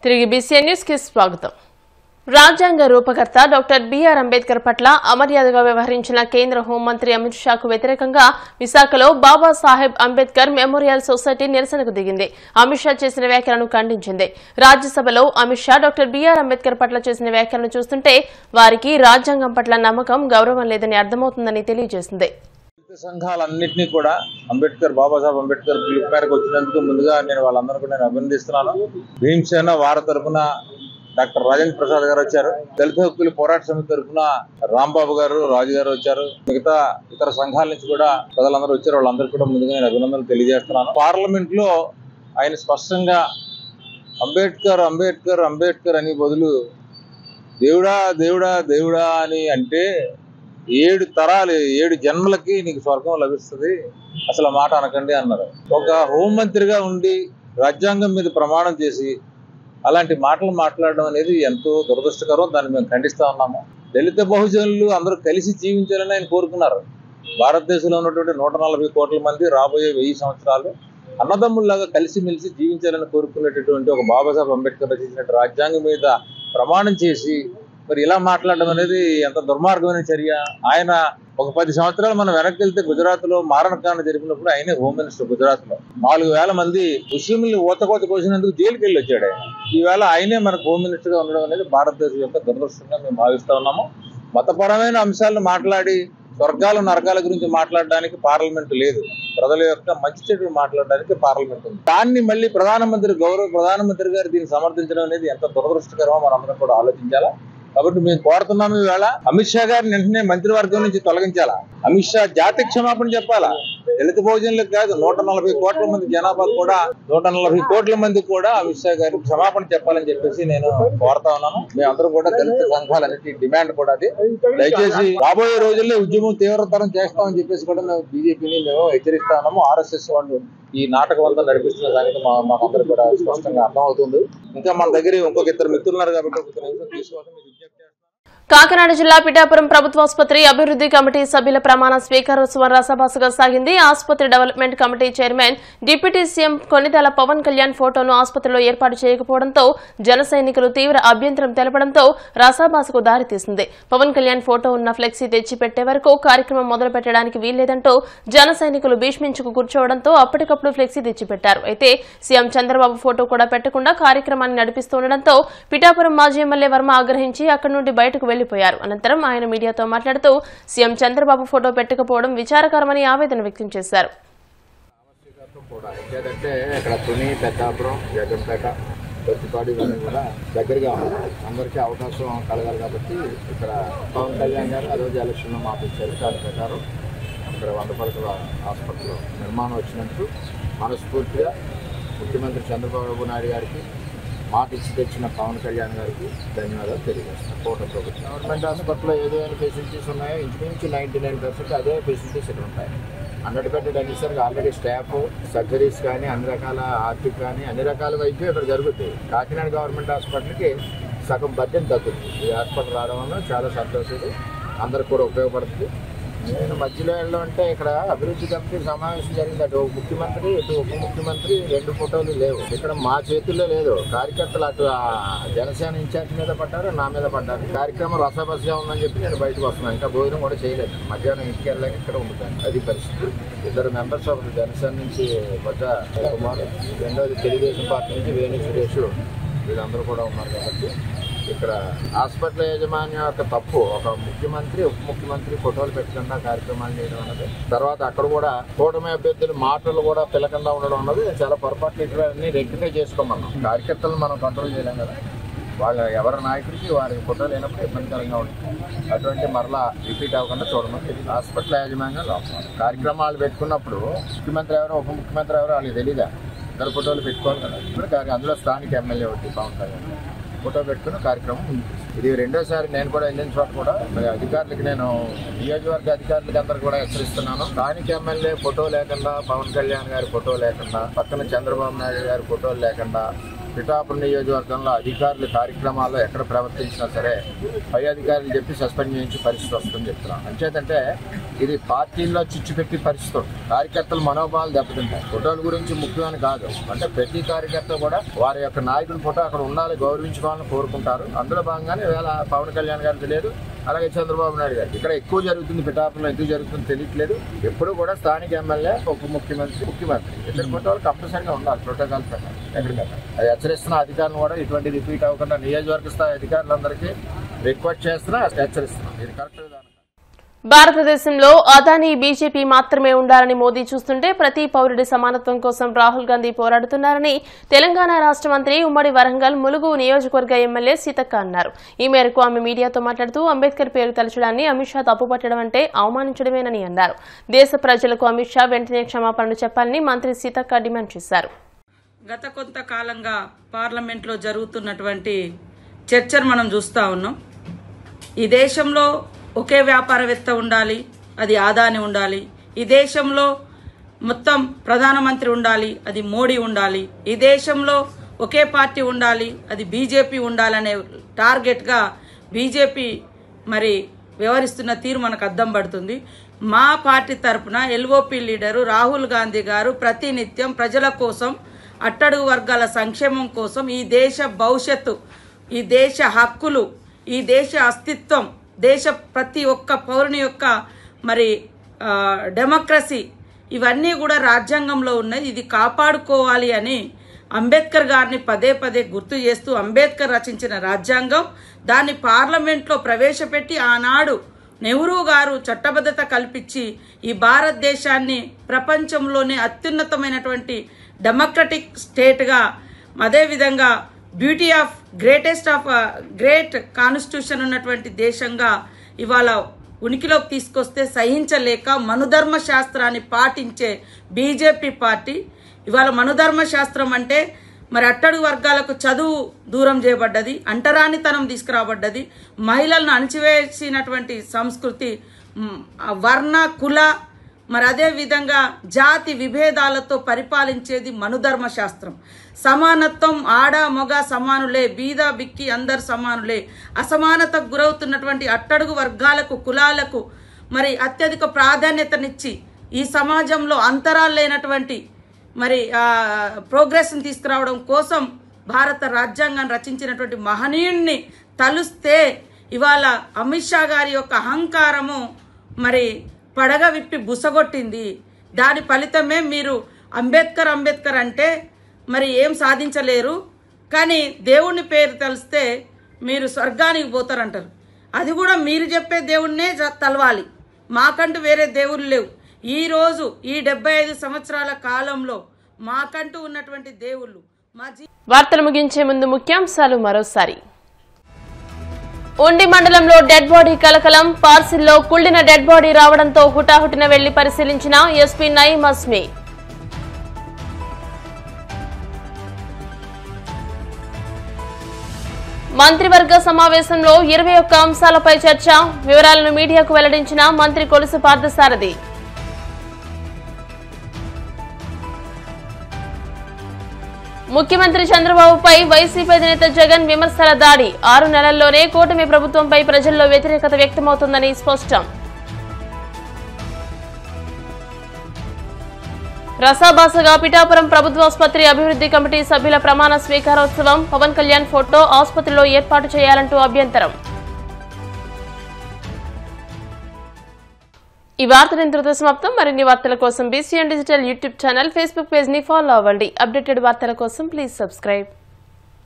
తిరిగి BCN news కి స్వాగతం. రాజ్యాంగ రూపకర్త డాక్టర్ బిఆర్ అంబేద్కర్ పట్ల అమర్యాదగా వ్యవహరించిన కేంద్ర హోంమంత్రి అమిత్ షాకు వ్యతిరేకంగా విశాఖలో బాబాసాహెబ్ అంబేద్కర్ మెమోరియల్ సొసైటీ నిరసనకు దిగింది. అమిత్ షా చేసిన వ్యాఖ్యలను ఖండించింది. రాజ్యసభలో అమిత్ షా డాక్టర్ బిఆర్ అంబేద్కర్ పట్ల చేసిన వ్యాఖ్యలను చూస్తుంటే వారికి రాజ్యాంగం పట్ల నమ్మకం, గౌరవం లేదని అర్థమవుతుందని తెలియజేసింది. సంఘాలన్నింటినీ కూడా బాబాసాహెబ్ అంబేద్కర్ పిలుపు మేరకు వచ్చినందుకు ముందుగా నేను వాళ్ళందరూ కూడా అభినందిస్తున్నాను. భీమసేన వార తరఫున డాక్టర్ రాజేంద్ర ప్రసాద్ గారు వచ్చారు. దళిత హక్కుల పోరాట సమితి తరఫున రాంబాబు గారు, రాజు గారు వచ్చారు. మిగతా ఇతర సంఘాల నుంచి కూడా ప్రజలందరూ వచ్చారు. వాళ్ళందరూ కూడా ముందుగా నేను అభినందనలు తెలియజేస్తున్నాను. పార్లమెంట్ లో ఆయన స్పష్టంగా అంబేద్కర్ అంబేద్కర్ అంబేద్కర్ అని బదులు దేవుడా దేవుడా దేవుడా అని అంటే 7 తరాలు 7 జన్మలకి నీకు స్వర్గం లభిస్తుంది, అసలు ఆ మాట అనకండి అన్నారు. ఒక హోంమంత్రిగా ఉండి రాజ్యాంగం మీద ప్రమాణం చేసి అలాంటి మాటలు మాట్లాడడం అనేది ఎంతో దురదృష్టకరం. దాన్ని మేము ఖండిస్తా ఉన్నాము. దళిత బహుజనులు అందరూ కలిసి జీవించాలని ఆయన కోరుకున్నారు. భారతదేశంలో ఉన్నటువంటి 140 కోట్ల మంది రాబోయే 1000 సంవత్సరాలు అన్నదమ్ముల్లాగా కలిసిమెలిసి జీవించాలని కోరుకునేటటువంటి ఒక బాబాసాహెబ్ అంబేద్కర్ రచించినట్టు రాజ్యాంగం మీద ప్రమాణం చేసి మరి ఇలా మాట్లాడడం అనేది ఎంత దుర్మార్గమైన చర్య. ఆయన ఒక 10 సంవత్సరాలు మనం వెనక్కి వెళ్తే గుజరాత్ లో మారణకాండ జరిపినప్పుడు ఆయనే హోమ్ మినిస్టర్. గుజరాత్ లో 4000 మంది ముస్లింలు ఊతకోత కోసినందుకు జైలుకి వెళ్ళి వచ్చాడు ఆయన. ఈవేళ ఆయనే మనకు హోమ్ మినిస్టర్ గా ఉండడం అనేది భారతదేశం యొక్క దురదృష్టంగా మేము భావిస్తా ఉన్నాము. మతపరమైన అంశాలను మాట్లాడి స్వర్గాల నరకాల గురించి మాట్లాడడానికి పార్లమెంట్ లేదు. ప్రజల యొక్క మంచి చెడు మాట్లాడడానికి పార్లమెంట్ ఉంది. దాన్ని మళ్ళీ ప్రధానమంత్రి గారు దీన్ని సమర్థించడం అనేది ఎంత దురదృష్టకరమో మనందరం కూడా ఆలోచించాలా. కాబట్టి మేము కోరుతున్నాము, ఈవేళ అమిత్ షా గారిని వెంటనే మంత్రివర్గం నుంచి తొలగించాలా. అమిత్ షా జాతి క్షమాపణ చెప్పాలా. దళిత భోజనులకు కాదు, 140 కోట్ల మంది జనాభా కూడా 140 కోట్ల మంది కూడా అమిత్ షా గారు క్షమాపణ చెప్పాలని చెప్పేసి నేను కోరుతా ఉన్నాను. మేమందరూ కూడా దళిత సంఘాలన్నిటి డిమాండ్ కూడా అది. దయచేసి రాబోయే రోజుల్లో ఉద్యమం తీవ్రతరం చేస్తామని చెప్పేసి కూడా మేము బీజేపీని మేము హెచ్చరిస్తా ఉన్నాము. ఆర్ఎస్ఎస్ వాళ్ళు ఈ నాటకం అంతా నడిపిస్తున్న దానికి మాకందరూ కూడా స్పష్టంగా అర్థమవుతుంది. ఇంకా మన దగ్గర ఇంకొక 2 మిత్రులు ఉన్నారు కాబట్టి ఒక నిమిషం తీసుకోవాలని విజ్ఞప్తి. కాకినాడ జిల్లా పిఠాపురం ప్రభుత్వాసుపత్రి అభివృద్ధి కమిటీ సభ్యుల ప్రమాణ స్వీకారోత్సవం రసబాసగా సాగింది. ఆసుపత్రి development committee chairman deputy CM Konidela Pawan Kalyan ఫోటోను ఆసుపత్రిలో ఏర్పాటు చేయకపోవడంతో జన సైనికులు తీవ్ర అభ్యంతరం తెలపడంతో రసాబాసకు దారితీసింది. పవన్ కళ్యాణ్ ఫోటో ఉన్న ఫ్లెక్సీ తెచ్చి పెట్టే వరకు కార్యక్రమం మొదలు పెట్టడానికి వీల్లేదంటూ జన సైనికులు భీష్మించుకు కూర్చోవడంతో అప్పటికప్పుడు ఫ్లెక్సీ తెచ్చిపెట్టారు. అయితే సీఎం చంద్రబాబు ఫోటో కూడా పెట్టకుండా కార్యక్రమాన్ని నడిపిస్తుండటంతో పిఠాపురం మాజీ ఎమ్మెల్యే వర్మ ఆగ్రహించి అక్కడి నుండి బయటకు వెళ్లిపోయారు. అనంతరం ఆయన మీడియాతో మాట్లాడుతూ సీఎం చంద్రబాబు ఫోటో పెట్టకపోవడం విచారకరమని ఆవేదన వ్యక్తం చేశారు. ఇక్కడ తుని, పెద్దాపురం, జగన్పేట, కొత్తపాడు ఇవన్నీ కూడా దగ్గరగా అందరికీ అవకాశం కలగాలి కాబట్టి ఇక్కడ పవన్ కళ్యాణ్ గారు ఆ రోజు ఎలక్షన్లో మాపించారు. దాని ప్రకారం ఇక్కడ 100 పడకల హాస్పిటల్ నిర్మాణం వచ్చినందుకు మనస్ఫూర్తిగా ముఖ్యమంత్రి చంద్రబాబు నాయుడు గారికి మాట ఇచ్చి తెచ్చిన పవన్ కళ్యాణ్ గారికి ధన్యవాదాలు తెలియజేస్తాను. కోట ప్రభుత్వం గవర్నమెంట్ హాస్పిటల్లో ఏదైనా ఫెసిలిటీస్ ఉన్నాయో ఇంచుమించు 99% అదే ఫెసిలిటీస్ ఇక్కడ ఉంటాయి. 100 బెడ్ అనేసరికి ఆల్రెడీ స్టాఫ్, సర్జరీస్ కానీ అన్ని రకాల ఆర్థిక కానీ అన్ని రకాల వైద్యం ఇక్కడ జరుగుతాయి. కాకినాడ గవర్నమెంట్ హాస్పిటల్కి సగం బడ్జెట్ తగ్గుతుంది. ఈ హాస్పిటల్ రావడం వల్ల చాలా సంతోషం, అందరికి కూడా ఉపయోగపడుతుంది. నేను మధ్యలో అంటే ఇక్కడ అభివృద్ధి కమిటీ సమావేశం జరిగింది. అటు ముఖ్యమంత్రి, ఇటు ఉప ముఖ్యమంత్రి 2 ఫోటోలు లేవు. ఇక్కడ మా చేతుల్లో లేదు. కార్యకర్తలు అటు జనసేన ఇన్ఛార్జ్ మీద పడ్డారు, నా మీద పడ్డారు. కార్యక్రమం రసబసగా ఉందని చెప్పి నేను బయటకు వస్తున్నాను. ఇంకా భోజనం కూడా చేయలేదు. మధ్యాహ్నం ఇంటికి వెళ్ళాక ఇక్కడ ఉంటాను. అది పరిస్థితి. 2 మెంబర్స్ ఒకటి జనసేన నుంచి బొజ్జ కుమార్, రెండోది తెలుగుదేశం పార్టీ నుంచి వేణు సురేష్, వీళ్ళందరూ కూడా ఉన్నారు. కాబట్టి ఇక్కడ హాస్పిటల్ యాజమాన్యం యొక్క తప్పు. ఒక ముఖ్యమంత్రి, ఉప ముఖ్యమంత్రి ఫోటోలు పెట్టకుండా కార్యక్రమాలు చేయడం అన్నది, తర్వాత అక్కడ కూడా కూటమి అభ్యర్థుల మాటలు కూడా పిలకుండా ఉండడం అన్నది చాలా పొరపాట్లు. ఇటువన్నీ రెక్టిఫై చేసుకోమన్నాం. కార్యకర్తలను మనం కంట్రోల్ చేయలేం కదా. వాళ్ళ ఎవరి నాయకుడికి వారికి ఫోటోలు లేనప్పుడు ఇబ్బందికరంగా ఉంటుంది. అటువంటి మరలా రిపీట్ అవ్వకుండా చూడమని హాస్పిటల్ యాజమాన్యం కార్యక్రమాలు పెట్టుకున్నప్పుడు ముఖ్యమంత్రి ఎవరో ఉప ముఖ్యమంత్రి ఎవరో వాళ్ళకి తెలీదా? 2 ఫోటోలు పెట్టుకోవాలి కదా. ఇప్పుడు అందులో స్థానిక ఎమ్మెల్యే ఒకటి పవన్ కళ్యాణ్ ఫోటో పెట్టుకున్న కార్యక్రమం ఉంది. ఇది 2వ సారి నేను కూడా వెళ్ళిన చోట కూడా అధికారులకి, నేను నియోజకవర్గ అధికారులకి అందరికి కూడా హెచ్చరిస్తున్నాను. స్థానిక ఎమ్మెల్యే ఫోటో లేకుండా, పవన్ కళ్యాణ్ గారి ఫోటో లేకుండా, పక్కన చంద్రబాబు నాయుడు గారి ఫోటోలు లేకుండా పిఠాపురం నియోజకవర్గంలో అధికారులు కార్యక్రమాల్లో ఎక్కడ ప్రవర్తించినా సరే పై అధికారులు చెప్పి సస్పెండ్ చేయించి పరిస్థితి వస్తుందని చెప్తున్నాను. అంచేతంటే ఇది పార్టీల్లో చిచ్చు పెట్టి పరిస్థితులు, కార్యకర్తల మనోభావాలు దెబ్బతింటాయి. ఫోటోల గురించి ముఖ్యమని కాదు, అంటే ప్రతి కార్యకర్త కూడా వారి యొక్క నాయకుడి ఫోటో అక్కడ ఉండాలి, గౌరవించుకోవాలని కోరుకుంటారు. అందులో భాగంగానే ఇవాళ పవన్ కళ్యాణ్ గారు తెలియదు, అలాగే చంద్రబాబు నాయుడు గారు. ఇక్కడ ఎక్కువ జరుగుతుంది, పిఠాపురంలో ఎందుకు జరుగుతుంది తెలియట్లేదు. ఎప్పుడు కూడా స్థానిక ఎమ్మెల్యే, ఉప ముఖ్యమంత్రి, ఇద్దరు ఫోటోలు కంపల్సరీగా ఉండాలి ప్రోటోకాల్ ప్రకారం. ఎక్కడికక్కడ అది హెచ్చరిస్తున్న అధికారులు కూడా ఇటువంటి రిపీట్ అవ్వకుండా నియోజకవర్గ స్థాయి అధికారులందరికీ రిక్వెస్ట్ చేస్తున్నా, హెచ్చరిస్తున్నాం. ఇది కరెక్ట్ విధానం. భారతదేశంలో అదానీ బీజేపీ మాత్రమే ఉండాలని మోదీ చూస్తుంటే ప్రతి పౌరుడి సమానత్వం కోసం రాహుల్ గాంధీ పోరాడుతున్నారని తెలంగాణ రాష్ట్ర మంత్రి ఉమ్మడి వరంగల్ ములుగు నియోజకవర్గ ఎమ్మెల్యే సీతక్క అన్నారు. ఈ మేరకు ఆమె మీడియాతో మాట్లాడుతూ అంబేద్కర్ పేరు తలచడాన్ని అమిత్ షా తప్పుపట్టడం అంటే అవమానించడమేనని అన్నారు. దేశ ప్రజలకు అమిత్ షా వెంటనే క్షమాపణలు చెప్పాలని మంత్రి సీతక్క డిమాండ్ చేశారు. గత కొంతకాలంగా పార్లమెంట్లో జరుగుతున్నటువంటి చర్చను మనం చూస్తూ ఉన్నాం. ఈ దేశంలో ఒకే వ్యాపారవేత్త ఉండాలి, అది అదానీ ఉండాలి. ఈ దేశంలో మొత్తం ప్రధానమంత్రి ఉండాలి, అది మోడీ ఉండాలి. ఈ దేశంలో ఒకే పార్టీ ఉండాలి, అది బీజేపీ ఉండాలనే టార్గెట్గా బీజేపీ మరి వ్యవహరిస్తున్న తీరు మనకు అద్దం పడుతుంది. మా పార్టీ తరఫున ఎల్ఓపీ లీడరు రాహుల్ గాంధీ గారు ప్రతినిత్యం ప్రజల కోసం, అట్టడుగు వర్గాల సంక్షేమం కోసం, ఈ దేశ భవిష్యత్తు, ఈ దేశ హక్కులు, ఈ దేశ అస్తిత్వం, దేశ ప్రతి ఒక్క పౌరుని యొక్క మరి డెమోక్రసీ, ఇవన్నీ కూడా రాజ్యాంగంలో ఉన్నాయి. ఇది కాపాడుకోవాలి అని అంబేద్కర్ గారిని పదే పదే గుర్తు చేస్తూ, అంబేద్కర్ రచించిన రాజ్యాంగం, దాన్ని పార్లమెంట్లో ప్రవేశపెట్టి ఆనాడు నెహ్రూ గారు చట్టబద్ధత కల్పించి ఈ భారతదేశాన్ని ప్రపంచంలోనే అత్యున్నతమైనటువంటి డెమోక్రటిక్ స్టేట్గా, అదేవిధంగా బ్యూటీ ఆఫ్ గ్రేట్ కాన్స్టిట్యూషన్ ఉన్నటువంటి దేశంగా ఇవాళ ఉనికిలోకి తీసుకొస్తే సహించలేక మనుధర్మ శాస్త్రాన్ని పాటించే బీజేపీ పార్టీ ఇవాళ మనుధర్మ శాస్త్రం అంటే మరి అట్టడుగు వర్గాలకు చదువు దూరం చేయబడ్డది, అంటరానితనం తీసుకురాబడ్డది, మహిళలను అణచివేసినటువంటి సంస్కృతి, వర్ణ కుల మరి అదే విధంగా జాతి విభేదాలతో పరిపాలించేది మనుధర్మ శాస్త్రం. సమానత్వం, ఆడ మగ సమానులే, బీద బిక్కి అందరు సమానులే, అసమానతకు గురవుతున్నటువంటి అట్టడుగు వర్గాలకు, కులాలకు మరి అత్యధిక ప్రాధాన్యతనిచ్చి ఈ సమాజంలో అంతరాలు లేనటువంటి మరి ప్రోగ్రెస్ని తీసుకురావడం కోసం భారత రాజ్యాంగాన్ని రచించినటువంటి మహనీయుణ్ణి తలుస్తే ఇవాళ అమిత్ షా గారి యొక్క అహంకారము మరి పడగ విప్పి బుసగొట్టింది. దాని ఫలితమే మీరు అంబేద్కర్ అంటే మరి ఏం సాధించలేరు, కానీ దేవుని పేరు తెలిస్తే మీరు స్వర్గానికి పోతారంటారు. అది కూడా మీరు చెప్పే దేవుణ్ణే తలవాలి, మాకంటూ వేరే దేవుళ్ళు లేవు. ఈరోజు ఈ 75 సంవత్సరాల కాలంలో మాకంటూ ఉన్నటువంటి దేవుళ్ళు వార్తలు ముగించే ముందు ముఖ్యాంశాలు మరోసారి. ఉండి మండలంలో డెడ్ బాడీ కలకలం, పార్సిల్లో కుళ్లిన డెడ్ బాడీ రావడంతో హుటాహుటిన వెళ్లి పరిశీలించిన ఎస్పీ నయీం అస్మి. మంత్రివర్గ సమావేశంలో 21 అంశాలపై చర్చ, వివరాలను మీడియాకు వెల్లడించిన మంత్రి కొలుసు పార్థసారథి. ముఖ్యమంత్రి చంద్రబాబుపై వైసీపీ అధినేత జగన్ విమర్శల దాడి, 6 నెలల్లోనే కూటమి ప్రభుత్వంపై ప్రజల్లో వ్యతిరేకత వ్యక్తమవుతుందని స్పష్టం. రసాభాసగా పిఠాపురం ప్రభుత్వాసుపత్రి అభివృద్ధి కమిటీ సభ్యుల ప్రమాణ స్వీకారోత్సవం, పవన్ కళ్యాణ్ ఫోటో ఆసుపత్రిలో ఏర్పాటు చేయాలంటూ అభ్యంతరం. ఈ వార్తలు ఇంతటితో సమాప్తం. మరిన్ని వార్తల కోసం BCN digital YouTube channel, Facebook page ని ఫాలో అవ్వండి. అప్డేటెడ్ వార్తల కోసం ప్లీజ్ సబ్స్క్రైబ్.